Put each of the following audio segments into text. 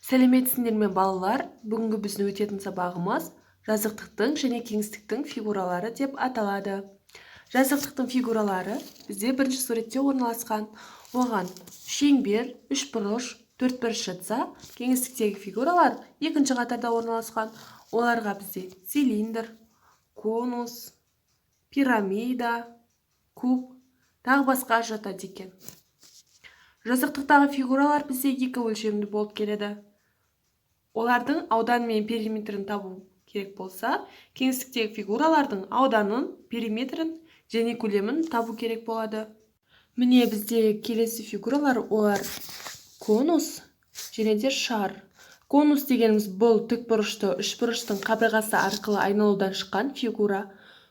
Сәлеметсіңдер ме балалар? Бүгінгі біздің өтетін сабағымыз жазықтықтың және кеңістіктің фигуралары деп аталады. Жазықтықтың фигуралары бізде бірінші суретте орналасқан. Оған шеңбер, үшбұрыш, төртбұрыш жатса, кеңістіктегі фигуралар екінші қатарда орналасқан. Оларға бізде цилиндр, конус, пирамида, куб, тағы басқа жатады екен. Жазықтықтағы фигуралар бізде екі өлшемді болып келеді. Олардың ауданы мен периметрін табу керек болса, кеңістіктегі фигуралардың ауданын, периметрін және көлемін табу керек болады. Міне бізде келесі фигуралар, олар конус және де шар. Конус дегеніміз бұл тікбұрышты үшбұрыштың қабырғасы арқылы айналудан шыққан фигура.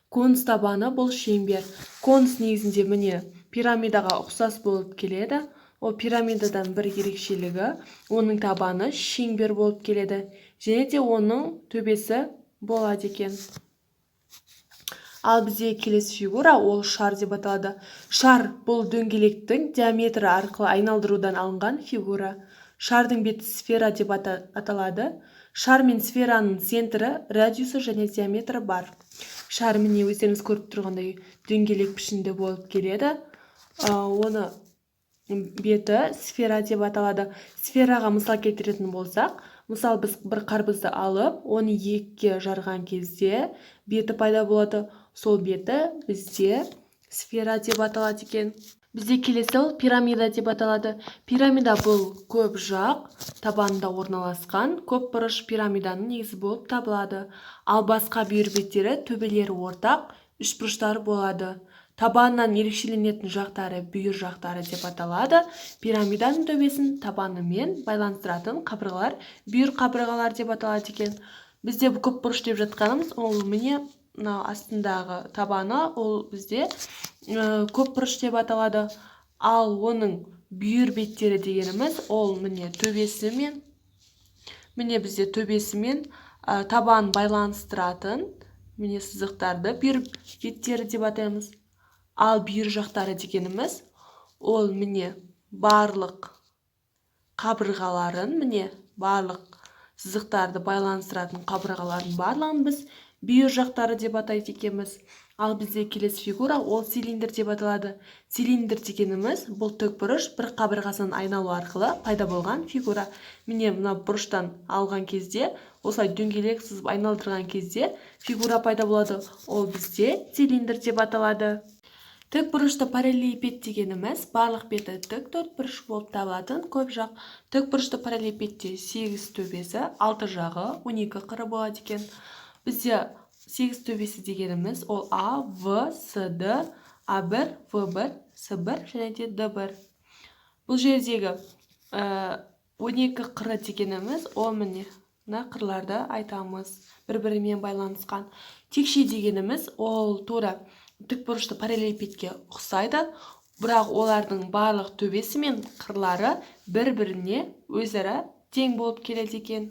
Конус табаны бұл шеңбер. Конус негізінде міне пирамидаға ұқсас болып келеді. Ол пирамидадан бір ерекшелігі, оның табаны шеңбер болып келеді, және де оның төбесі болады екен. Ал бізде келесі фигура, ол шар деп аталады. Шар бұл дөңгелектің диаметрі арқылы айналдырудан алынған фигура. Шардың беті сфера деп аталады. Шар мен сфераның центрі, радиусы және диаметрі бар. Шар міне өздеріңіз көріп тұрғандай дөңгелек пішінді болып келеді. Оны беті сфера деп аталады. Сфераға мысал келтіретін болсақ, мысал біз бір қарбызды алып, оны екіге жарған кезде беті пайда болады. Сол беті бізде сфера деп аталады екен. Бізде келесі ол пирамида деп аталады. Пирамида бұл көп жақ табанында орналасқан көп бұрыш пирамиданың негізі болып табылады. Ал басқа бүйір беттері, төбелері ортақ, үшбұрыштар болады. Табанынан ерекшеленетін жақтары бүйір жақтары деп аталады. Пирамиданың төбесін табанымен байланыстыратын қабырғалар бүйір қабырғалар деп аталады екен. Бізде көп бұрыш деп жатқанымыз, ол міне астындағы табаны, ол бізде көп бұрыш деп аталады. Ал оның бүйір беттері дегеніміз, ол міне төбесімен, міне бізде төбесімен табан байланыстыратын міне сызықтарды бүйір беттері деп атаймыз. Ал бүйір жақтары дегеніміз, ол міне барлық қабырғаларын, міне барлық сызықтарды байланыстыратын қабырғалардың барлығын біз бүйір жақтары деп атайды екенбіз. Ал бізде келесі фигура, ол цилиндр деп аталады. Цилиндр дегеніміз, бұл тікбұрыш бір қабырғасын айналу арқылы пайда болған фигура. Міне мына бұрыштан алған кезде, осылай дөңгелек сызып айналдырған кезде фигура пайда болады. Ол бізде цилиндр деп аталады. Тікбұрышты параллелепипед дегеніміз, барлық беті тік төртбұрыш болып табылатын көп жақ. Тікбұрышты параллелепипедте 8 төбесі, 6 жағы, 12 қыры болады екен. Бізде 8 төбесі дегеніміз, ол А, В, С, Д, А1, В1, С1 және де Д1. Бұл жердегі 12 қыры дегеніміз, ол міне қырларды айтамыз, бір-бірімен байланысқан. Текше дегеніміз, ол тура тікбұрышты параллелепипедке ұқсайды, бірақ олардың барлық төбесі мен қырлары бір-біріне өзара тең болып келеді екен.